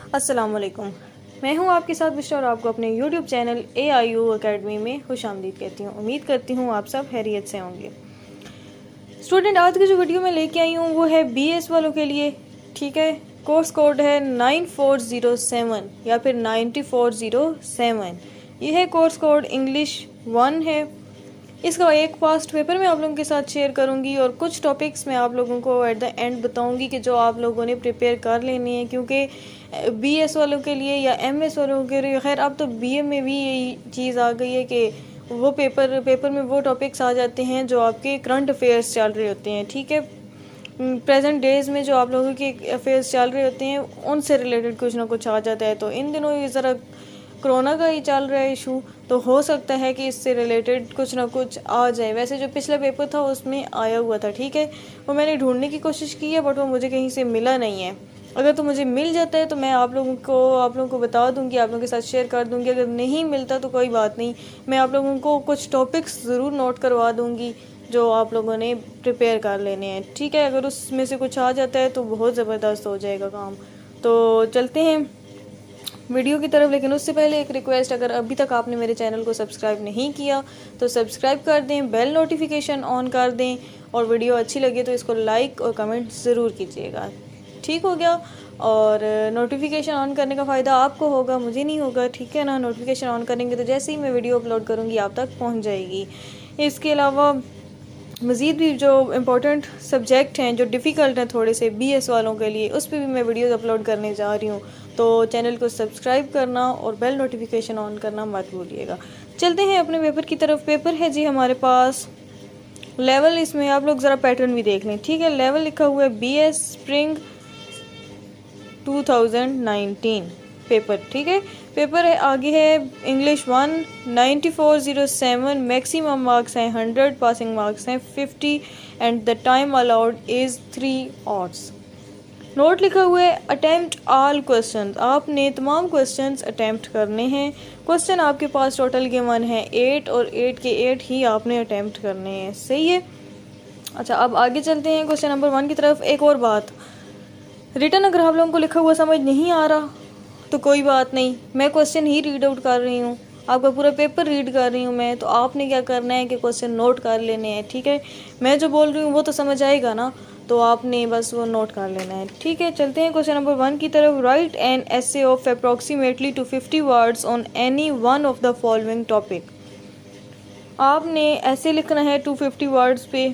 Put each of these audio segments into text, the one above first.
अस्सलाम वालेकुम। मैं हूं आपके साथ बिशरा और आपको अपने YouTube चैनल AIU अकेडमी में खुशामदीद कहती हूं। उम्मीद करती हूं आप सब खैरियत से होंगे। स्टूडेंट, आज की जो वीडियो मैं लेके आई हूं वो है BS वालों के लिए। ठीक है, कोर्स कोड है 9407 या फिर 9407। यह है कोर्स कोड इंग्लिश 1 है। इसका एक पास्ट पेपर मैं आप लोगों के साथ शेयर करूंगी और कुछ टॉपिक्स मैं आप लोगों को एट द एंड बताऊंगी कि जो आप लोगों ने प्रिपेयर कर लेनी है, क्योंकि BS वालों के लिए या MS वालों के लिए, खैर अब तो BA में भी यही चीज़ आ गई है कि वो पेपर में वो टॉपिक्स आ जाते हैं जो आपके करंट अफेयर्स चल रहे होते हैं। ठीक है, प्रेजेंट डेज में जो आप लोगों के अफेयर्स चल रहे होते हैं उनसे रिलेटेड कुछ ना कुछ आ जाता है। तो इन दिनों ये ज़रा कोरोना का ही चल रहा है इशू, तो हो सकता है कि इससे रिलेटेड कुछ ना कुछ आ जाए। वैसे जो पिछला पेपर था उसमें आया हुआ था, ठीक है, वो मैंने ढूंढने की कोशिश की है बट वो मुझे कहीं से मिला नहीं है। अगर तो मुझे मिल जाता है तो मैं आप लोगों को बता दूंगी, आप लोगों के साथ शेयर कर दूंगी। अगर नहीं मिलता तो कोई बात नहीं, मैं आप लोगों को कुछ टॉपिक्स ज़रूर नोट करवा दूंगी जो आप लोगों ने प्रिपेयर कर लेने हैं। ठीक है, अगर उसमें से कुछ आ जाता है तो बहुत ज़बरदस्त हो जाएगा काम। तो चलते हैं वीडियो की तरफ, लेकिन उससे पहले एक रिक्वेस्ट, अगर अभी तक आपने मेरे चैनल को सब्सक्राइब नहीं किया तो सब्सक्राइब कर दें, बेल नोटिफिकेशन ऑन कर दें और वीडियो अच्छी लगे तो इसको लाइक और कमेंट ज़रूर कीजिएगा। ठीक हो गया। और नोटिफिकेशन ऑन करने का फ़ायदा आपको होगा, मुझे नहीं होगा। ठीक है ना, नोटिफिकेशन ऑन करेंगे तो जैसे ही मैं वीडियो अपलोड करूँगी आप तक पहुँच जाएगी। इसके अलावा मज़ीद भी जो इम्पोर्टेंट सब्जेक्ट हैं जो डिफ़िकल्ट हैं थोड़े से BS वालों के लिए, उस पर भी मैं वीडियोज़ अपलोड करने जा रही हूँ। तो चैनल को सब्सक्राइब करना और बेल नोटिफिकेशन ऑन करना मत भूलिएगा। चलते हैं अपने पेपर की तरफ। पेपर है जी हमारे पास लेवल, इसमें आप लोग ज़रा पैटर्न भी देख लें। ठीक है, लेवल लिखा हुआ है BS स्प्रिंग 2019 पेपर। ठीक है, पेपर है आगे है इंग्लिश 1 9407। मैक्सिमम मार्क्स हैं 100, पासिंग मार्क्स हैं 50 and the time allowed is 3 hours. Note लिखा हुआ है अटेम्प्ट ऑल क्वेश्चंस। आपने तमाम क्वेश्चंस अटेम्प्ट करने हैं। क्वेश्चन आपके पास टोटल गिवन है 8 और 8 के 8 ही आपने अटेम्प्ट करने हैं। सही है। अच्छा, अब आगे चलते हैं क्वेश्चन नंबर 1 की तरफ। एक और बात, रिटर्न अगर आप लोगों को लिखा हुआ समझ नहीं आ रहा तो कोई बात नहीं, मैं क्वेश्चन ही रीड आउट कर रही हूँ, आपका पूरा पेपर रीड कर रही हूँ मैं। तो आपने क्या करना है कि क्वेश्चन नोट कर लेने हैं। ठीक है, मैं जो बोल रही हूँ वो तो समझ आएगा ना, तो आपने बस वो नोट कर लेना है। ठीक है, चलते हैं क्वेश्चन नंबर 1 की तरफ। Right an essay of approximately 250 words on any one of the following topic. आपने ऐसे लिखना है 250 वर्ड्स पे।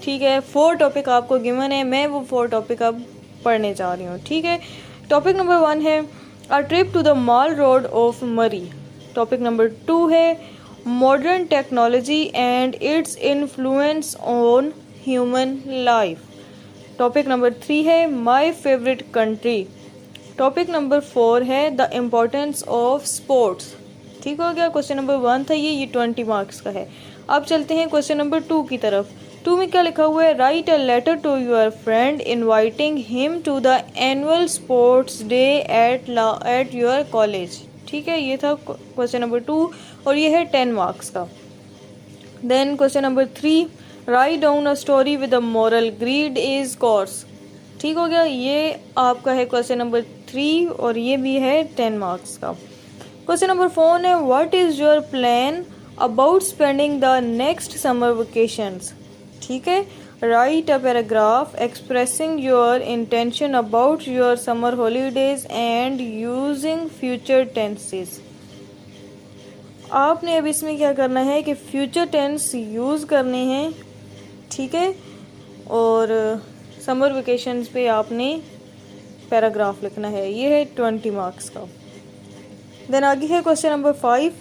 ठीक है, 4 टॉपिक आपको गिवन है, मैं वो 4 टॉपिक अब पढ़ने जा रही हूँ। ठीक है, टॉपिक नंबर 1 है a trip to the Mall Road of Murree. Topic number 2 है modern technology and its influence on human life. Topic number 3 है my favourite country. Topic number 4 है द इम्पोर्टेंस ऑफ स्पोर्ट्स। ठीक हो गया, क्वेश्चन नंबर 1 था ये 20 marks का है। अब चलते हैं क्वेश्चन नंबर 2 की तरफ। 2 में क्या लिखा हुआ है, write a letter to your friend inviting him to the annual sports day at your college. ठीक है, ये था क्वेश्चन नंबर 2 और ये है 10 मार्क्स का। Then question number 3, write down a story with a moral, greed is curse. ठीक हो गया, ये आपका है क्वेश्चन नंबर 3 और ये भी है 10 मार्क्स का। क्वेश्चन नंबर 4 है what is your plan about spending the next summer vacations. ठीक है, write a paragraph expressing your intention about your summer holidays and using future tenses. आपने अब इसमें क्या करना है कि फ्यूचर टेंस यूज़ करने हैं। ठीक है, और समर वेकेशंस पे आपने पैराग्राफ लिखना है। ये है 20 मार्क्स का। देन आगे है question number 5,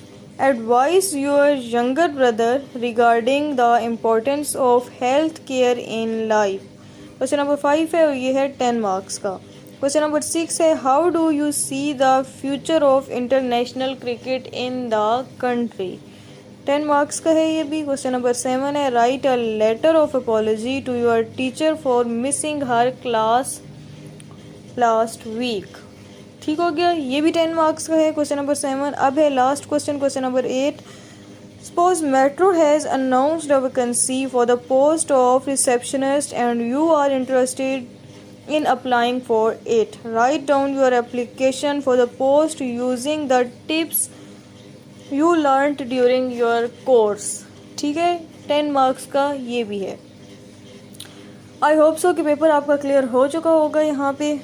advice your younger brother regarding the importance of health care in life. Question number 5 है और ये है 10 मार्क्स का। क्वेश्चन नंबर 6 है how do you see the future of international cricket in the country. 10 marks का है ये भी। क्वेश्चन नंबर 7 है write a letter of apology to your teacher for missing her class last week. ठीक हो गया, ये भी 10 मार्क्स का है क्वेश्चन नंबर 7। अब है last question, question number 8, suppose metro has announced a vacancy for the post of receptionist and you are interested in applying for it. Write down your application for the post using the tips you learned during your course. ठीक है, 10 marks का ये भी है. I hope so कि paper आपका clear हो चुका होगा यहाँ पे.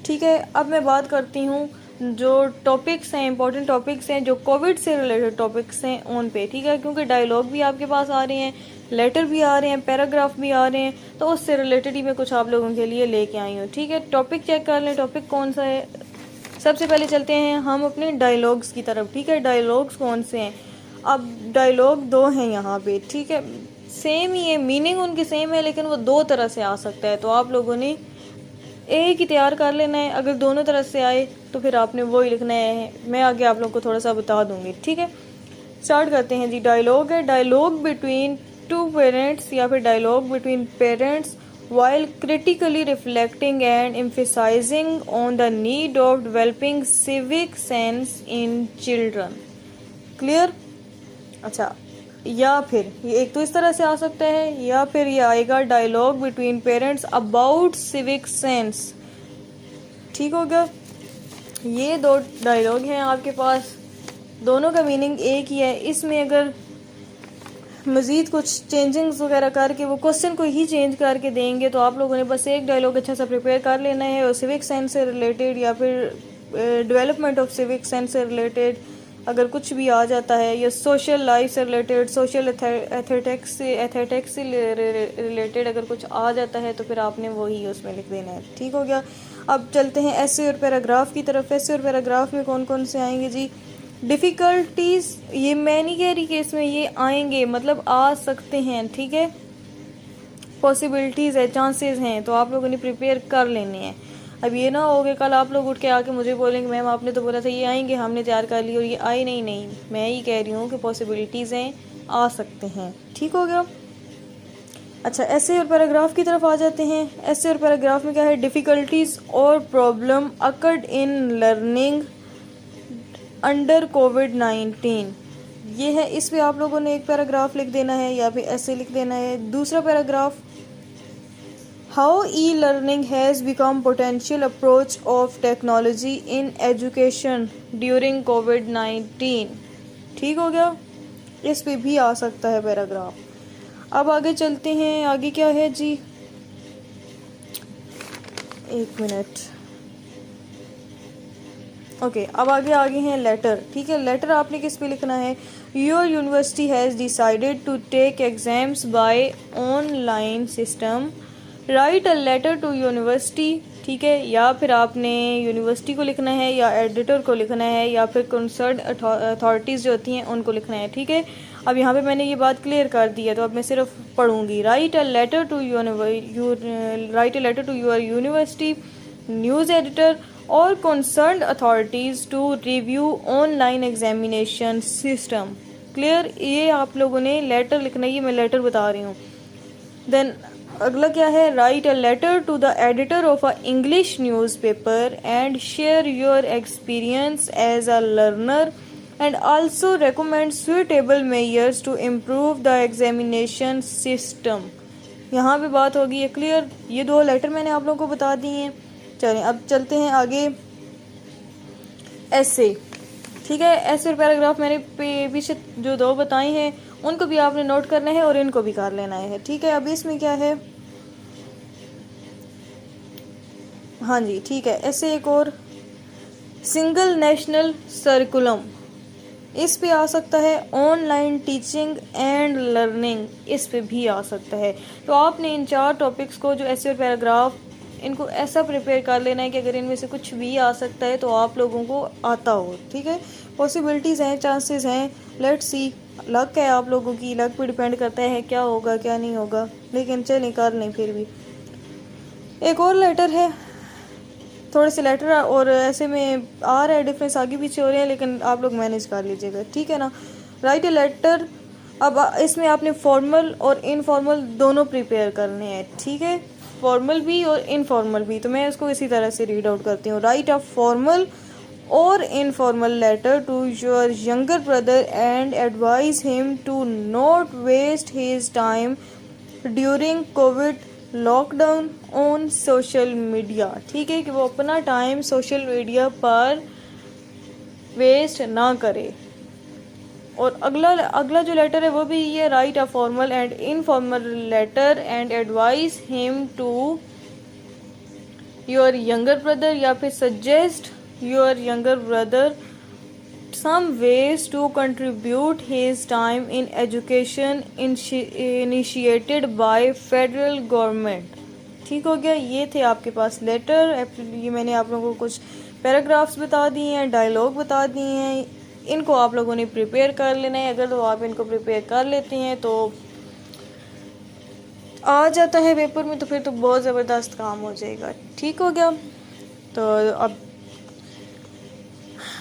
ठीक है, अब मैं बात करती हूँ जो टॉपिक्स हैं, इंपॉर्टेंट टॉपिक्स हैं, जो कोविड से रिलेटेड टॉपिक्स हैं उन पे. ठीक है, क्योंकि डायलॉग भी आपके पास आ रहे हैं, लेटर भी आ रहे हैं, पैराग्राफ भी आ रहे हैं, तो उससे रिलेटेड ही मैं कुछ आप लोगों के लिए लेके आई हूँ. ठीक है, टॉपिक चेक कर लें, टॉपिक कौन सा है. सबसे पहले चलते हैं हम अपने डायलॉग्स की तरफ. ठीक है, डायलॉग्स कौन से हैं. अब डायलॉग 2 हैं यहाँ पे. ठीक है, सेम ही है, मीनिंग उनकी सेम है, लेकिन वो 2 तरह से आ सकता है. तो आप लोगों ने एक ही तैयार कर लेना है. अगर दोनों तरह से आए तो फिर आपने वो ही लिखना है. मैं आगे आप लोगों को थोड़ा सा बता दूंगी. ठीक है, स्टार्ट करते हैं जी. डायलॉग है, डायलॉग बिटवीन 2 पेरेंट्स या फिर dialogue between parents while critically reflecting and emphasizing on the need of developing civic sense in children. Clear? अच्छा, या फिर ये एक तो इस तरह से आ सकता है, या फिर ये आएगा dialogue between parents about civic sense. ठीक हो गया. ये 2 डायलॉग हैं आपके पास, दोनों का मीनिंग एक ही है. इसमें अगर मज़ीद कुछ चेंजिंग्स वगैरह करके वो क्वेश्चन को ही चेंज करके देंगे तो आप लोगों ने बस एक डायलॉग अच्छा सा प्रिपेयर कर लेना है. और सिविक सेंस से रिलेटेड या फिर डेवलपमेंट ऑफ सिविक सेंस से रिलेटेड अगर कुछ भी आ जाता है, या सोशल लाइफ से रिलेटेड, सोशल एथेटिक्स से रिलेटेड अगर कुछ आ जाता है तो फिर आपने वही उसमें लिख देना है. ठीक हो गया. अब चलते हैं ऐसे और पैराग्राफ की तरफ. ऐसे और पैराग्राफ में कौन कौन से आएंगे जी. डिफ़िकल्टीज़, ये मैं नहीं कह रही कि इसमें ये आएंगे, मतलब आ सकते हैं. ठीक है, पॉसिबिलिटीज़ है, चांसेस हैं, तो आप लोगों ने प्रिपेयर कर लेने हैं. अब ये ना हो कि कल आप लोग उठ के आके मुझे बोलेंगे मैम आपने तो बोला था ये आएंगे, हमने तैयार कर लिया और ये आए नहीं. नहीं, मैं ही कह रही हूँ कि पॉसिबिलिटीज़ हैं, आ सकते हैं. ठीक हो गया. अच्छा, ऐसे और पैराग्राफ की तरफ आ जाते हैं. ऐसे और पैराग्राफ में क्या है. डिफ़िकल्टीज़ और problem occurred in learning under कोविड-19. ये है, इस पे आप लोगों ने एक पैराग्राफ लिख देना है या फिर ऐसे लिख देना है. दूसरा paragraph, how e learning has become potential approach of technology in education during कोविड-19. ठीक हो गया, इस पे भी आ सकता है पैराग्राफ. अब आगे चलते हैं. आगे क्या है जी, एक मिनट. ओके, अब आगे हैं लेटर. ठीक है, लेटर आपने किस पे लिखना है. Your university has decided to take exams by online system. Write a letter to university. ठीक है, या फिर आपने यूनिवर्सिटी को लिखना है, या एडिटर को लिखना है, या फिर कंसर्न अथॉरिटीज़ जो होती हैं उनको लिखना है. ठीक है, अब यहाँ पे मैंने ये बात क्लियर कर दी है, तो अब मैं सिर्फ पढ़ूंगी. Write a letter to your university, news editor और concerned authorities to review online examination system. Clear, ये आप लोगों ने लेटर लिखना है, ये मैं लेटर बता रही हूँ. देन अगला क्या है. Write a letter to the editor of a English newspaper and share your experience as a learner and also recommend suitable measures to improve the examination system. यहाँ पे बात होगी है. क्लियर, ये 2 लेटर मैंने आप लोगों को बता दी हैं. चलें अब चलते हैं आगे. ऐसे. ठीक है, ऐसे और पैराग्राफ मैंने पीछे जो 2 बताए हैं उनको भी आपने नोट करना है और इनको भी कर लेना है. ठीक है, अब इसमें क्या है. हाँ जी, ठीक है. ऐसे एक और, सिंगल नेशनल सर्कुलम, इस पे आ सकता है. ऑनलाइन टीचिंग एंड लर्निंग, इस पे भी आ सकता है. तो आपने इन 4 टॉपिक्स को, जो ऐसे और पैराग्राफ, इनको ऐसा प्रिपेयर कर लेना है कि अगर इनमें से कुछ भी आ सकता है तो आप लोगों को आता हो. ठीक है, पॉसिबिलिटीज़ हैं, चांसेस हैं. लेट्स सी, लक है आप लोगों की, लक पे डिपेंड करता है क्या होगा क्या नहीं होगा, लेकिन चलें कर लें. फिर भी एक और लेटर है. थोड़े से लेटर और ऐसे में आ रहा है, डिफरेंस आगे पीछे हो रहे हैं, लेकिन आप लोग मैनेज कर लीजिएगा. ठीक है ना. Write a letter. अब इसमें आपने फॉर्मल और इनफॉर्मल दोनों प्रिपेयर करने हैं. ठीक है, फॉर्मल भी और इनफॉर्मल भी. तो मैं इसको इसी तरह से रीड आउट करती हूँ. Right a formal or informal letter to your younger brother and advise him to not waste his time during lockdown on social media, ठीक है, कि वो अपना टाइम सोशल मीडिया पर वेस्ट ना करे। और अगला जो लेटर है वो भी ये, write a formal and informal letter and advise him to your younger brother, या फिर suggest your younger brother some ways to contribute his time in education initiated by federal government। ठीक हो गया, ये थे आपके पास लेटर। ये मैंने आप लोगों को कुछ पैराग्राफ्स बता दिए हैं, डायलॉग बता दिए हैं, इनको आप लोगों ने प्रिपेयर कर लेना है। अगर तो आप इनको प्रिपेयर कर लेते हैं तो आ जाता है पेपर में, तो फिर तो बहुत ज़बरदस्त काम हो जाएगा। ठीक हो गया, तो अब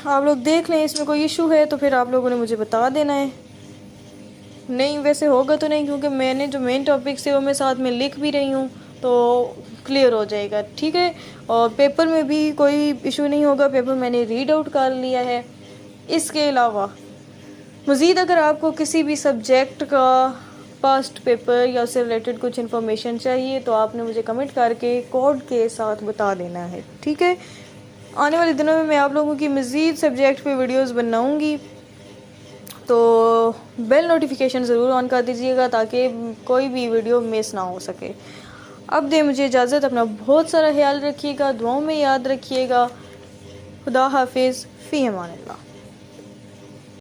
आप लोग देख लें, इसमें कोई इशू है तो फिर आप लोगों ने मुझे बता देना है। नहीं वैसे होगा तो नहीं, क्योंकि मैंने जो मेन टॉपिक्स है वो मैं साथ में लिख भी रही हूँ, तो क्लियर हो जाएगा। ठीक है, और पेपर में भी कोई इशू नहीं होगा, पेपर मैंने रीड आउट कर लिया है। इसके अलावा मज़ीद अगर आपको किसी भी सब्जेक्ट का पास्ट पेपर या उससे रिलेटेड कुछ इन्फॉर्मेशन चाहिए तो आपने मुझे कमेंट करके कोड के साथ बता देना है। ठीक है, आने वाले दिनों में मैं आप लोगों की मज़ीद सब्जेक्ट पे वीडियोस बनाऊंगी, तो बेल नोटिफिकेशन ज़रूर ऑन कर दीजिएगा ताकि कोई भी वीडियो मिस ना हो सके। अब दे मुझे इजाज़त, अपना बहुत सारा ख्याल रखिएगा, दुआओं में याद रखिएगा। खुदा हाफिज़, फ़ी अमान अल्लाह।